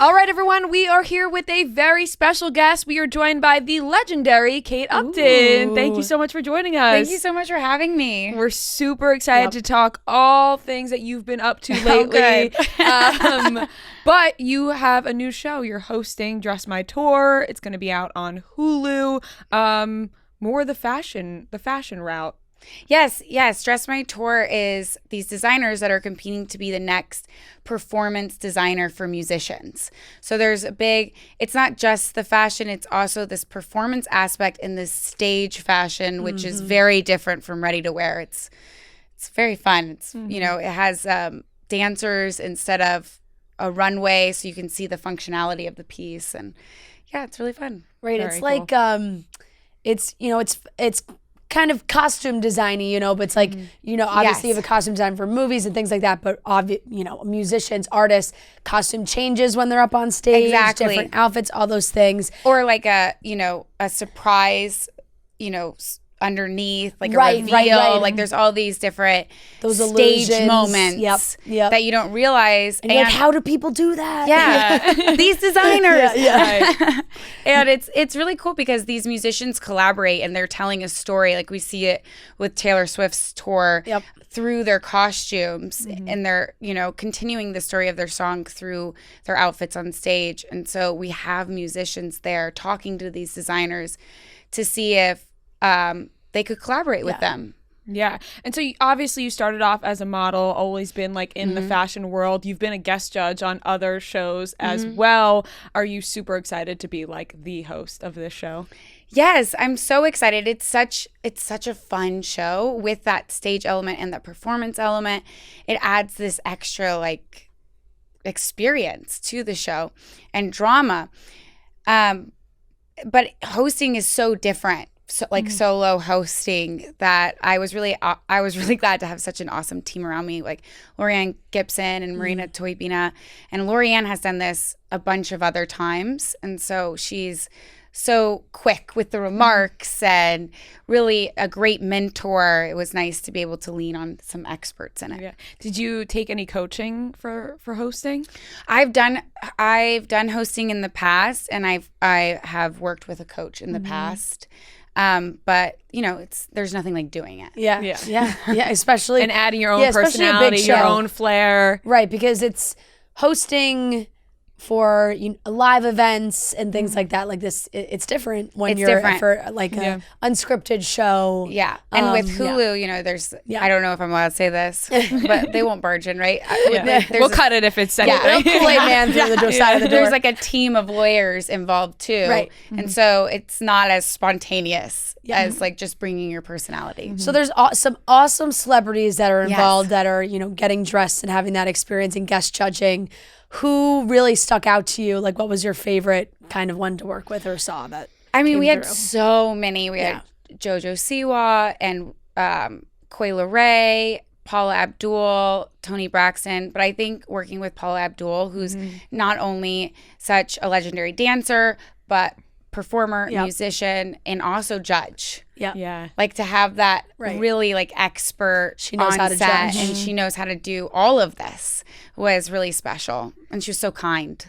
All right, everyone, we are here with a very special guest. We are joined by the legendary Kate Upton. Ooh. Thank you so much for joining us. Thank you so much for having me. We're super excited to talk all things that you've been up to lately. But you have a new show. You're hosting Dress My Tour. It's going to be out on Hulu. More the fashion route. Yes. Dress My Tour is these designers that are competing to be the next performance designer for musicians. So there's it's not just the fashion, it's also this performance aspect in this stage fashion, which is very different from ready to wear. It's very fun. It's, it has dancers instead of a runway, so you can see the functionality of the piece. And yeah, it's really fun. Right. Very It's like, it's kind of costume designy, but it's like, obviously you have a costume design for movies and things like that, but musicians, artists, costume changes when they're up on stage, different outfits, all those things. Or like a surprise, underneath, like a reveal. Right. Like there's all these different Those stage illusions. moments that you don't realize. And you're like, how do people do that? Yeah. These designers. Right. And it's really cool because these musicians collaborate and they're telling a story. Like we see it with Taylor Swift's tour through their costumes, and they're, continuing the story of their song through their outfits on stage. And so we have musicians there talking to these designers to see if they could collaborate with them. Yeah. And so obviously you started off as a model, always been like in the fashion world. You've been a guest judge on other shows as well. Are you super excited to be like the host of this show? Yes, I'm so excited. It's such a fun show with that stage element and the performance element. It adds this extra like experience to the show and drama. But hosting is so different. So like solo hosting, that I was really glad to have such an awesome team around me, like Lorianne Gibson and Marina Toybina. And Lorianne has done this a bunch of other times, and so she's so quick with the remarks and really a great mentor. It was nice to be able to lean on some experts in it. Yeah. Did you take any coaching for hosting? I've done hosting in the past, and I have worked with a coach in the past. But there's nothing like doing it. Yeah. Especially and adding your own personality, your own flair. Right, because it's hosting for live events and things like that. Like this, it's different when you're different. for like a unscripted show. Yeah, and with Hulu, there's I don't know if I'm allowed to say this, but they won't barge in, right? We'll cut it if it's said. Kool-Aid man through the side of the door. There's like a team of lawyers involved too, right? And so it's not as spontaneous as like just bringing your personality. So there's some awesome celebrities that are involved that are getting dressed and having that experience and guest judging. Who really stuck out to you? Like, what was your favorite kind of one to work with or saw that? I mean, we had so many. We had JoJo Siwa and Coi Leray, Paula Abdul, Toni Braxton. But I think working with Paula Abdul, who's not only such a legendary dancer, but performer, musician, and also judge. Yeah. Like to have that really like expert she knows how to set, judge. and she knows how to do all of this was really special. And she was so kind.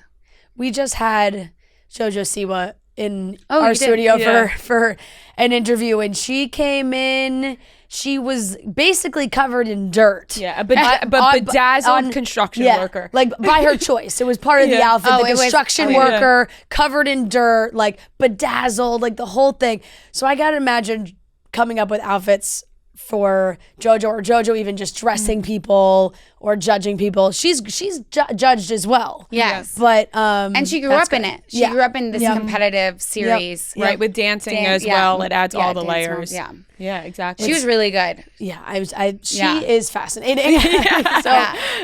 We just had JoJo Siwa in our studio for an interview, and she came in. She was basically covered in dirt. Yeah, but bedazzled construction worker. Like by her choice. It was part of the outfit. The construction worker, covered in dirt, like bedazzled, like the whole thing. So I got to imagine coming up with outfits for JoJo, or JoJo even just dressing people or judging people. She's judged as well. Yes. But and she grew up in it. She grew up in this competitive series. Right, with dancing as well. It adds all the layers. Yeah, exactly. She was really good. Yeah, she is fascinating.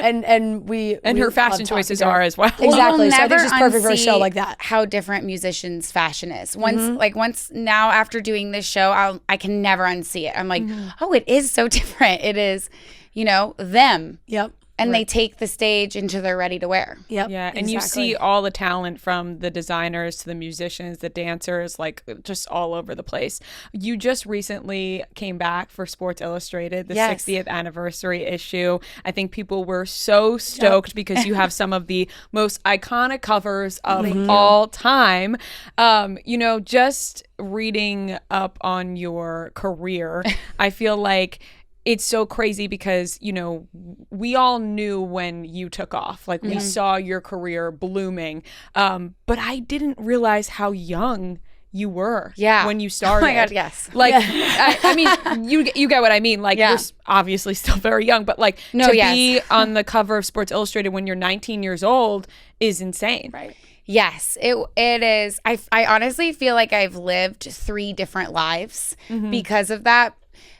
And we her fashion choices are as well. Exactly. So I think she's perfect for a show like that. How different musicians' fashion is. Once now after doing this show, I can never unsee it. I'm like, oh, it is so different. It is, them. Yep. and they take the stage until they're ready to wear. Yep. Yeah, and you see all the talent from the designers to the musicians, the dancers, like just all over the place. You just recently came back for Sports Illustrated, the 60th anniversary issue. I think people were so stoked because you have some of the most iconic covers of all time. You know, just reading up on your career, I feel like it's so crazy because, you know, we all knew when you took off, like we saw your career blooming. But I didn't realize how young you were when you started. Oh my God, yes. Like, I mean, you get what I mean. Like, you're obviously still very young, but like be on the cover of Sports Illustrated when you're 19 years old is insane. Right. Yes, it is. I honestly feel like I've lived 3 different lives because of that.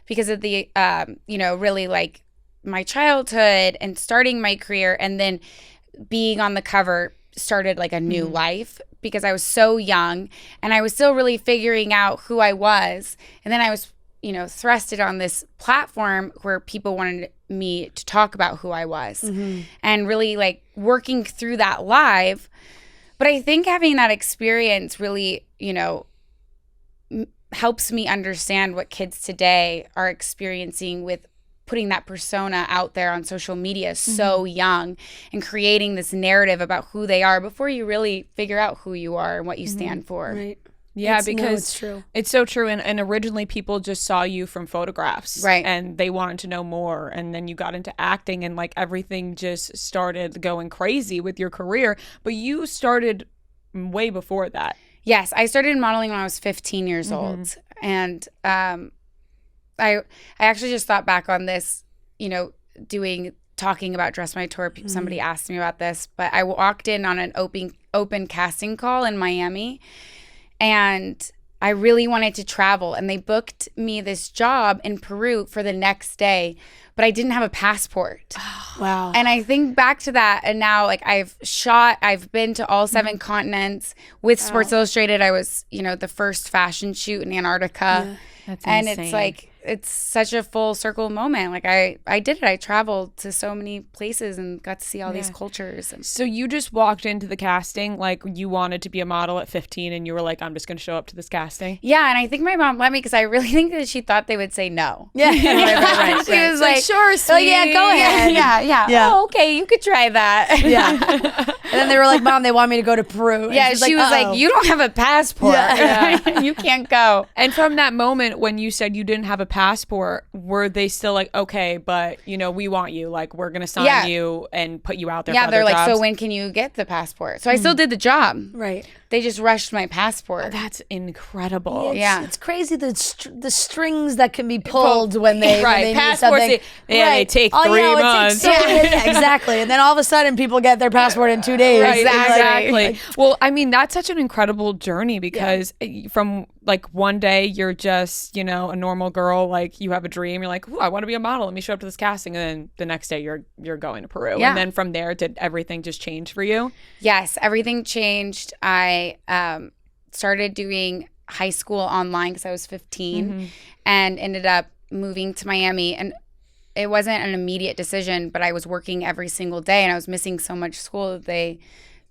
Because of the, you know, really like my childhood and starting my career, and then being on the cover started like a new life because I was so young and I was still really figuring out who I was. And then I was, you know, thrusted on this platform where people wanted me to talk about who I was and really like working through that live. But I think having that experience really, you know, helps me understand what kids today are experiencing with putting that persona out there on social media so young and creating this narrative about who they are before you really figure out who you are and what you stand for. Right. Yeah, because it's true. It's so true. And originally people just saw you from photographs. Right. And they wanted to know more. And then you got into acting and like everything just started going crazy with your career. But you started way before that. Yes, I started modeling when I was 15 years old. And I actually just thought back on this, you know, talking about Dress My Tour. Somebody asked me about this, but I walked in on an open casting call in Miami, and I really wanted to travel, and they booked me this job in Peru for the next day, but I didn't have a passport. Wow. And I think back to that, and now like I've been to all 7 continents with Sports Illustrated. I was, you know, the first fashion shoot in Antarctica. Yeah. That's and insane. It's like, it's such a full circle moment. Like I did it. I traveled to so many places and got to see all these cultures. So you just walked into the casting like you wanted to be a model at 15 and you were like, I'm just going to show up to this casting? Yeah, and I think my mom let me because I really think that she thought they would say no. Yeah. right. She was like, sure, sweet. Like, yeah, go ahead. Yeah. Oh, okay, you could try that. Yeah. And then they were like, Mom, they want me to go to Peru. And she was like, you don't have a passport. Yeah. You can't go. And from that moment when you said you didn't have a passport, were they still like, okay, but you know, we want you, like we're gonna sign you and put you out there? Yeah, for they're other like, jobs? so when can you get the passport? So I still did the job. Right. They just rushed my passport. Oh, that's incredible. It's crazy the strings that can be pulled when they right. when they Passports, need something. they take 3 months. Yeah, exactly. And then all of a sudden, people get their passport in 2 days. Right, Exactly. Like, well, I mean, that's such an incredible journey because from like one day you're just, you know, a normal girl, like you have a dream, you're like, ooh, I want to be a model, let me show up to this casting, and then the next day you're going to Peru. And then from there, did everything just change for you? Yes, everything changed. I started doing high school online because I was 15 and ended up moving to Miami. And it wasn't an immediate decision, but I was working every single day and I was missing so much school that they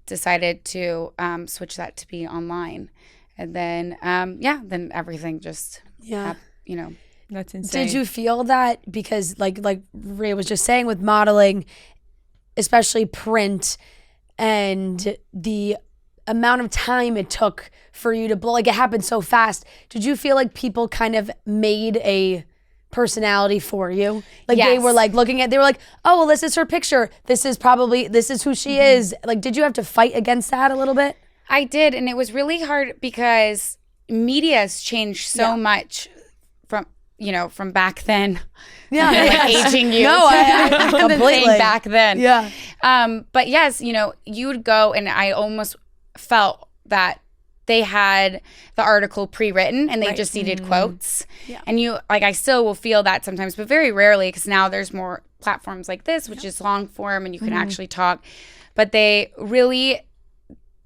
decided to switch that to be online. And then, then everything just, you know. That's insane. Did you feel that because like Ray was just saying with modeling, especially print and the amount of time it took for you to blow, like it happened so fast. Did you feel like people kind of made a personality for you? Like they were like they were like, oh, well, this is her picture. This is who she is. Like, did you have to fight against that a little bit? I did. And it was really hard because media has changed so much from back then. Yeah. Like aging you. No, I completely. Back then. Yeah. But yes, you know, you would go and I almost felt that they had the article pre-written and they just needed quotes. Yeah. And I still will feel that sometimes, but very rarely because now there's more platforms like this, which is long form and you can actually talk. But they really,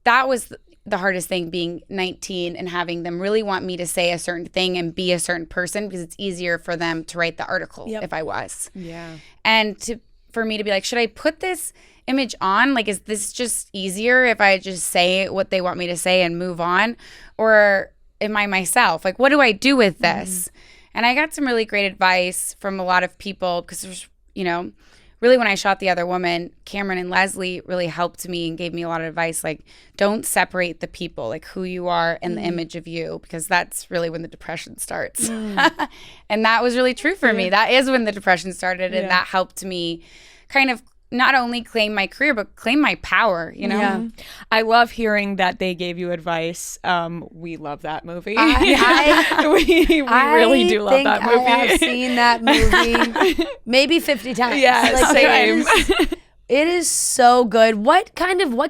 that was the hardest thing, being 19 and having them really want me to say a certain thing and be a certain person because it's easier for them to write the article if I was. Yeah. And for me to be like, should I put this image on? Like, is this just easier if I just say what they want me to say and move on? Or am I myself? Like, what do I do with this? And I got some really great advice from a lot of people because there's, you know, really when I shot The Other Woman, Cameron and Leslie really helped me and gave me a lot of advice. Like, don't separate the people, like who you are and the image of you, because that's really when the depression starts. And that was really true for me. That is when the depression started. And that helped me kind of not only claim my career, but claim my power, you know? Yeah. I love hearing that they gave you advice. We love that movie. we really do love that movie. I have seen that movie maybe 50 times. Yeah, like, same. It is so good. What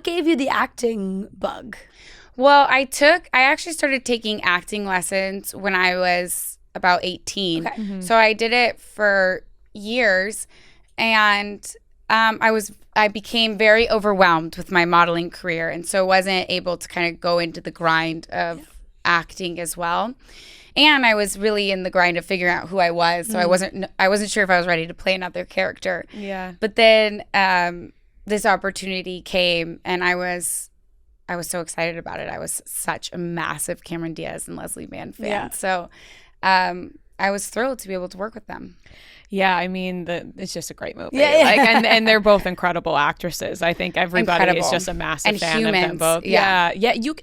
gave you the acting bug? Well, I actually started taking acting lessons when I was about 18. Okay. So I did it for years, and I became very overwhelmed with my modeling career, and so wasn't able to kind of go into the grind of acting as well. And I was really in the grind of figuring out who I was, so I wasn't sure if I was ready to play another character. Yeah. But then this opportunity came, and I was so excited about it. I was such a massive Cameron Diaz and Leslie Mann fan. Yeah. So I was thrilled to be able to work with them. Yeah, I mean, it's just a great movie. Yeah. Like, and they're both incredible actresses. I think everybody is just a massive fan of them both. Yeah.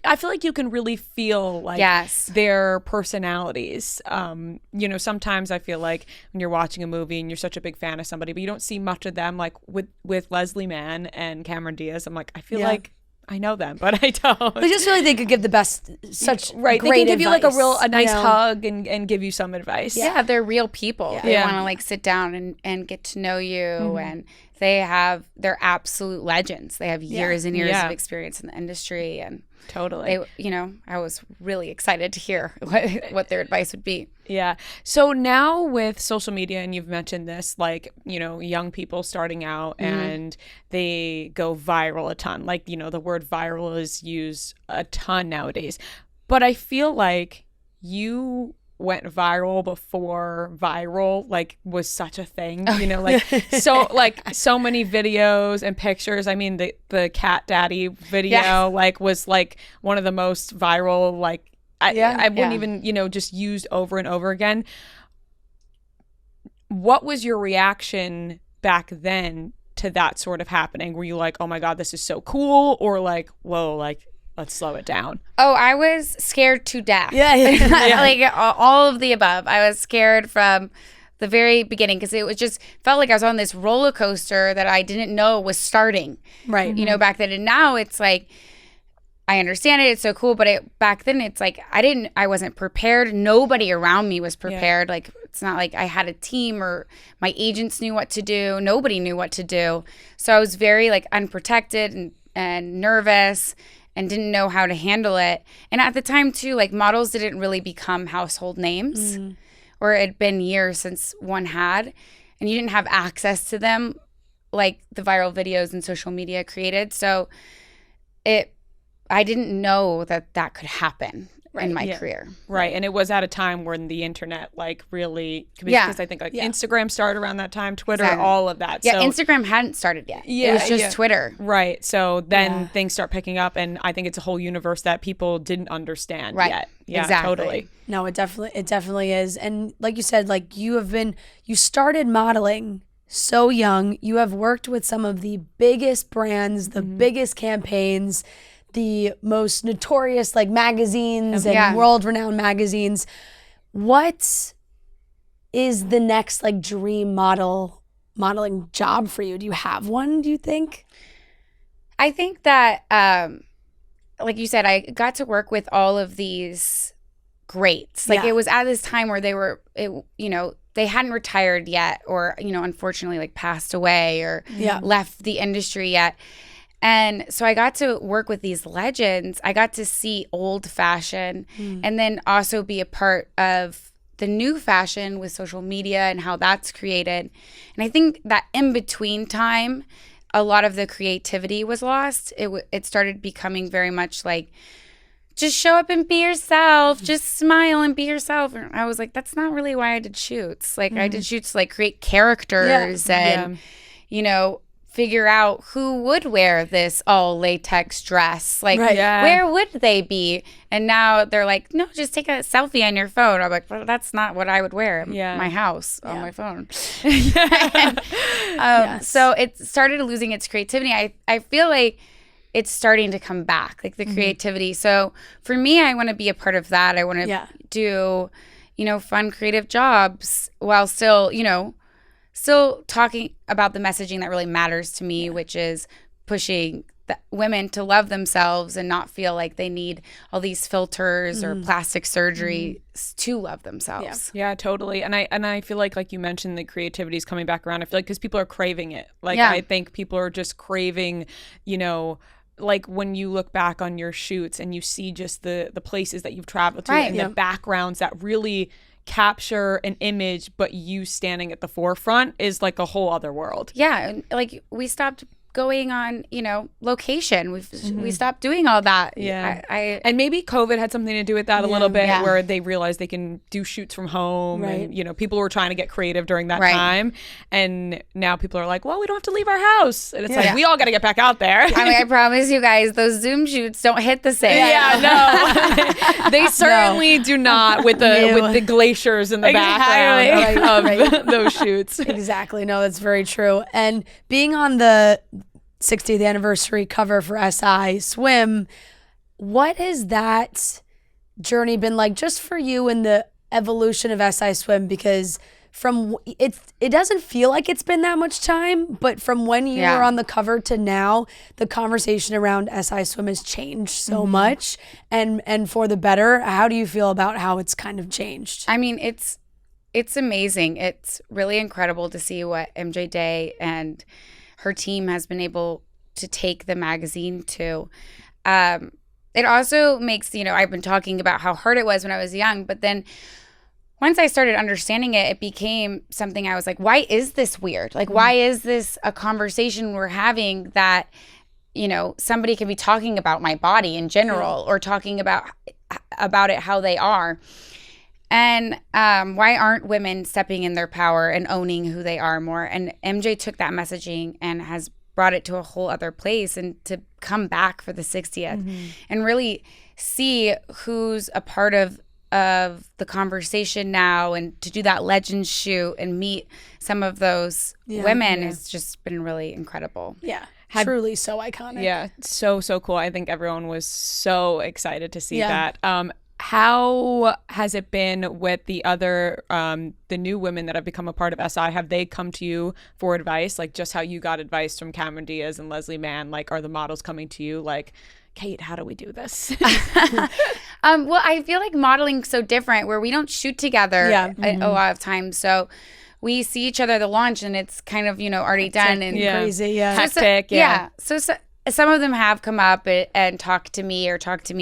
I feel like you can really feel like their personalities. You know, sometimes I feel like when you're watching a movie and you're such a big fan of somebody, but you don't see much of them. Like with Leslie Mann and Cameron Diaz, I'm like, I feel like I know them, but I don't. I just feel like they could give the best, such right. Great they can give advice, you like a nice hug and give you some advice. Yeah, they're real people. They want to like sit down and get to know you, and they're absolute legends. They have years and years of experience in the industry, and totally. I was really excited to hear what their advice would be. Yeah. So now with social media, and you've mentioned this, like, you know, young people starting out and they go viral a ton. Like, you know, the word viral is used a ton nowadays. But I feel like you went viral before viral like was such a thing, you know, like so many videos and pictures. I mean, the cat daddy video like was like one of the most viral, like I wouldn't even, you know, just used over and over again. What was your reaction back then to that sort of happening? Were you like, oh my God, this is so cool? Or like, whoa, like, let's slow it down? Oh, I was scared to death. Yeah. Like all of the above. I was scared from the very beginning because it was just felt like I was on this roller coaster that I didn't know was starting. Right. You know, back then. And now it's like, I understand it. It's so cool. But back then it's like, I wasn't prepared. Nobody around me was prepared. Like, it's not like I had a team or my agents knew what to do. Nobody knew what to do. So I was very like unprotected and nervous and didn't know how to handle it. And at the time too, like models didn't really become household names, or it had been years since one had, and you didn't have access to them like the viral videos and social media created. So I didn't know that could happen in my career. Right. And it was at a time when the internet like really, because I think like Instagram started around that time, Twitter, all of that. Yeah, so, Instagram hadn't started yet. Yeah, it was just Twitter. Right. So then things start picking up, and I think it's a whole universe that people didn't understand yet. Yeah, exactly. Totally. No, it definitely is. And like you said, like you started modeling so young. You have worked with some of the biggest brands, the biggest campaigns, the most notorious like magazines and world-renowned magazines. What is the next like dream modeling job for you? Do you have one, do you think? I think that like you said, I got to work with all of these greats. Like it was at this time where they hadn't retired yet, or, you know, unfortunately like passed away or left the industry yet. And so I got to work with these legends. I got to see old fashion and then also be a part of the new fashion with social media and how that's created. And I think that in between time, a lot of the creativity was lost. It started becoming very much like, just show up and be yourself, just smile and be yourself. And I was like, that's not really why I did shoots. Like I did shoots to like create characters and figure out who would wear this all latex dress. Like, where would they be? And now they're like, no, just take a selfie on your phone. I'm like, well, that's not what I would wear in my house on my phone. So it started losing its creativity. I feel like it's starting to come back, like the creativity. So for me, I want to be a part of that. I want to do, fun, creative jobs while still talking about the messaging that really matters to me, which is pushing women to love themselves and not feel like they need all these filters or plastic surgery to love themselves. Yeah, totally. And I feel like you mentioned, the creativity is coming back around. I feel like because people are craving it. I think people are just craving, like when you look back on your shoots and you see just the places that you've traveled to and the backgrounds that really capture an image, but you standing at the forefront is like a whole other world. Yeah, like we stopped going on, location. We stopped doing all that. Yeah. And maybe COVID had something to do with that a little bit, where they realized they can do shoots from home. And, people were trying to get creative during that time. And now people are like, well, we don't have to leave our house. And it's like, we all got to get back out there. I promise you guys, those Zoom shoots don't hit the same. No. They certainly do not with the glaciers in the background of those shoots. Exactly. No, that's very true. And being on the 60th anniversary cover for SI Swim, what has that journey been like just for you in the evolution of SI Swim? Because it doesn't feel like it's been that much time, but from when you were on the cover to now, the conversation around SI Swim has changed so much and for the better. How do you feel about how it's kind of changed? I mean, it's amazing. It's really incredible to see what MJ Day and her team has been able to take the magazine to. It also makes, I've been talking about how hard it was when I was young, but then once I started understanding it, it became something I was like, why is this weird? Like, why is this a conversation we're having that, somebody can be talking about my body in general or talking about it how they are? And why aren't women stepping in their power and owning who they are more? And MJ took that messaging and has brought it to a whole other place, and to come back for the 60th and really see who's a part of the conversation now, and to do that legend shoot and meet some of those women has just been really incredible. Yeah. Truly so iconic. Yeah. So cool. I think everyone was so excited to see that. How has it been with the other, the new women that have become a part of SI? Have they come to you for advice? Like just how you got advice from Cameron Diaz and Leslie Mann? Like, are the models coming to you like, Kate, how do we do this? Well, I feel like modeling's so different, where we don't shoot together a lot of times. So we see each other at the launch and it's kind of, already done and crazy. Hectic. So some of them have come up and talked to me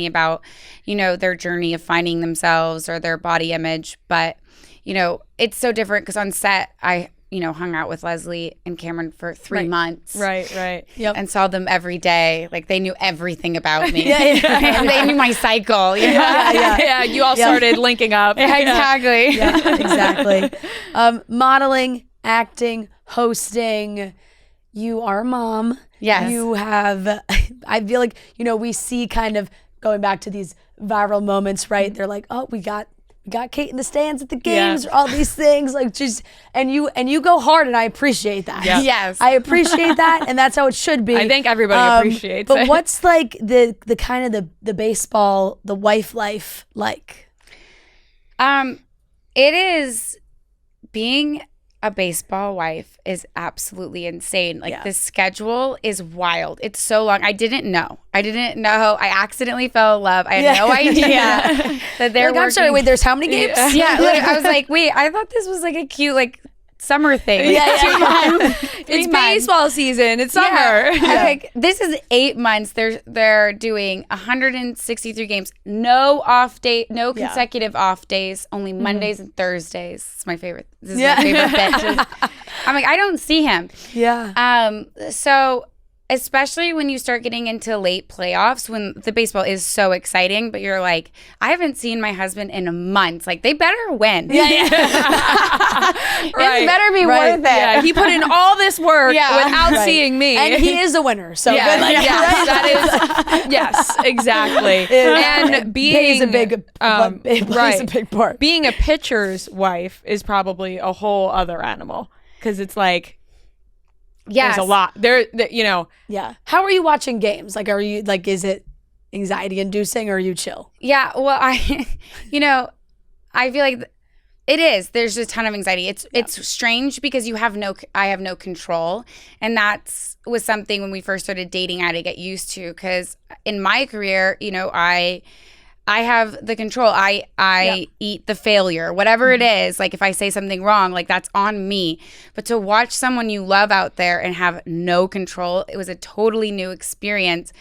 about, their journey of finding themselves or their body image. But, it's so different because on set, I, hung out with Leslie and Cameron for 3 months. Right. Yep. And saw them every day. Like they knew everything about me. And they knew my cycle. Yeah. You all started linking up. Exactly. Yeah, exactly. Modeling, acting, hosting. You are a mom. Yes. You have, I feel like, we see kind of going back to these viral moments, right? They're like, oh, we got Kate in the stands at the games, or all these things, like just, and you go hard, and I appreciate that. Yeah. Yes. I appreciate that, and that's how it should be. I think everybody appreciates it. But what's like the kind of the baseball, the wife life like? It is, being a baseball wife is absolutely insane. Like the schedule is wild. It's so long. I didn't know. I accidentally fell in love. I had no idea that they're like, I'm sorry, wait, there's how many games? I was like, wait, I thought this was like a cute like summer thing. It's baseball season. It's summer. Like, this is 8 months. They're doing 163 games. No off day, no consecutive off days. Only Mondays and Thursdays. It's my favorite. This is my favorite bit. I'm like, I don't see him. Yeah. So especially when you start getting into late playoffs, when the baseball is so exciting, but you're like, I haven't seen my husband in months. Like, they better win. Yeah. It better be worth it. Yeah, he put in all this work without seeing me. And he is a winner. So that is, yes, exactly. And being plays a big part. Being a pitcher's wife is probably a whole other animal, because it's like, there's a lot there, you know. Yeah. How are you watching games? Like, are you like, is it anxiety inducing or are you chill? Yeah. Well, I feel like it is. There's a ton of anxiety. It's strange because I have no control. And was something when we first started dating I had to get used to, because in my career, you know, I have the control. I eat the failure, whatever it is. Like, if I say something wrong, like, that's on me. But to watch someone you love out there and have no control, it was a totally new experience.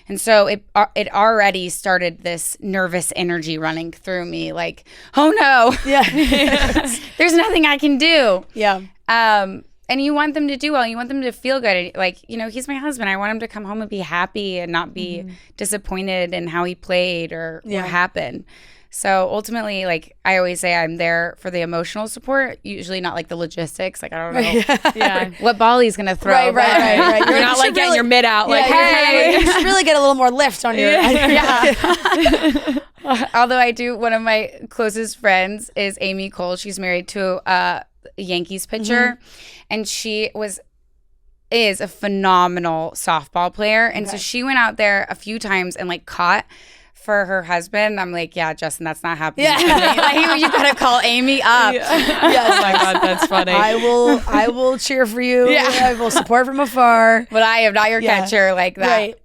And so it already started this nervous energy running through me. Like, oh no, there's nothing I can do. Yeah. And you want them to do well. You want them to feel good. Like, you know, he's my husband. I want him to come home and be happy and not be disappointed in how he played or what happened. So ultimately, like, I always say I'm there for the emotional support, usually not like the logistics. Like, I don't know what ball he's going to throw. Right. You're not like getting your mitt out. Like, hey. You should really get a little more lift on your... Although one of my closest friends is Amy Cole. She's married to a Yankees pitcher. And she is a phenomenal softball player. And so she went out there a few times and like caught for her husband. I'm like, yeah, Justin, that's not happening. Yeah. Like, you gotta call Amy up. Yes. Oh my God, that's funny. I will cheer for you. Yeah. I will support from afar. But I am not your catcher like that. Right.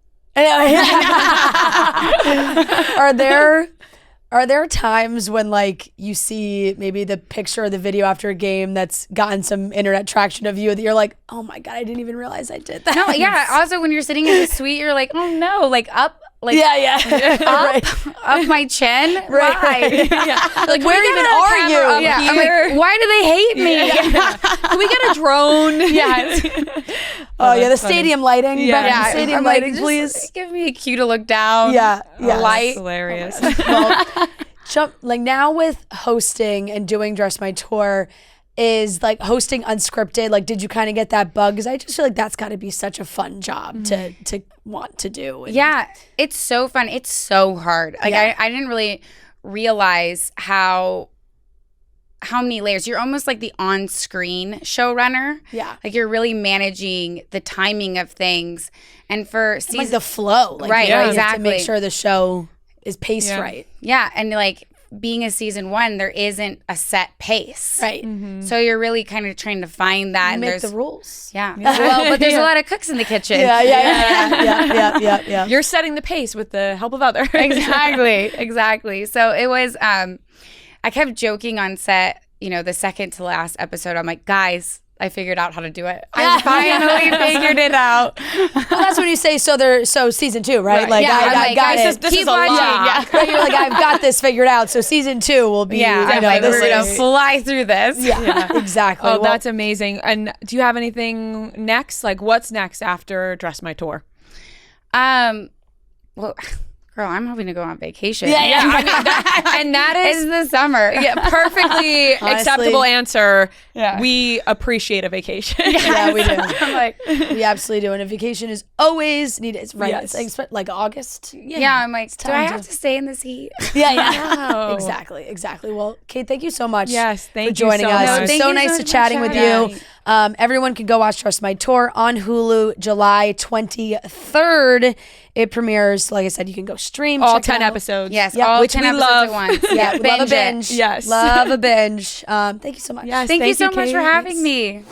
Are there times when, like, you see maybe the picture or the video after a game that's gotten some internet traction of you that you're like, oh my God, I didn't even realize I did that? No, yeah. Also, when you're sitting in the suite, you're like, oh no, like up. Like, up my chin. Right. Like, where even are you? I'm like, why do they hate me? Can we get a drone? The stadium lighting. Stadium lighting, please. Give me a cue to look down. Yeah. Light. That's hilarious. Well, like, now with hosting and doing Dress My Tour, is like hosting unscripted. Like, did you kind of get that bug? Because I just feel like that's got to be such a fun job to want to do. Yeah, it's so fun. It's so hard. Like, I didn't really realize how many layers. You're almost like the on-screen showrunner. Yeah. Like, you're really managing the timing of things. And for season, like the flow. Like, right, exactly. To make sure the show is paced right. Yeah, and like, being a season one, there isn't a set pace. Right. So you're really kind of trying to find that. And make the rules. Yeah. Well, but there's a lot of cooks in the kitchen. Yeah. You're setting the pace with the help of others. Exactly. So it was, I kept joking on set, you know, the second to last episode. I'm like, guys, I figured out how to do it. I finally figured it out. Well, that's when you say so season 2, right? Like, I got it. This is a lot. Right? You're like, I've got this figured out. So season 2 will be. Yeah, I'm like, we're gonna fly through this. Yeah. Exactly. Oh, that's amazing. And do you have anything next? Like, what's next after Dress My Tour? Well, girl, I'm hoping to go on vacation. Yeah. I mean, that is the summer. Yeah, perfectly acceptable answer. Yeah. We appreciate a vacation. Yeah, we do. I'm like, we absolutely do. And a vacation is always needed. It's right. Yes. It's like August. Yeah, I'm like, do I have to stay in this heat? Yeah. Exactly. Well, Kate, thank you so much. Yes, thank for joining you so us. much. It was so nice to chatting with you. Everyone can go watch Dress My Tour on Hulu July 23rd. It premieres, like I said, you can go stream all 10 episodes. Yes, all which 10 we episodes love. at once. Yeah, we love a binge. Yes. Love a binge. Thank you so much. Yes, thank you so much Kate. for having me.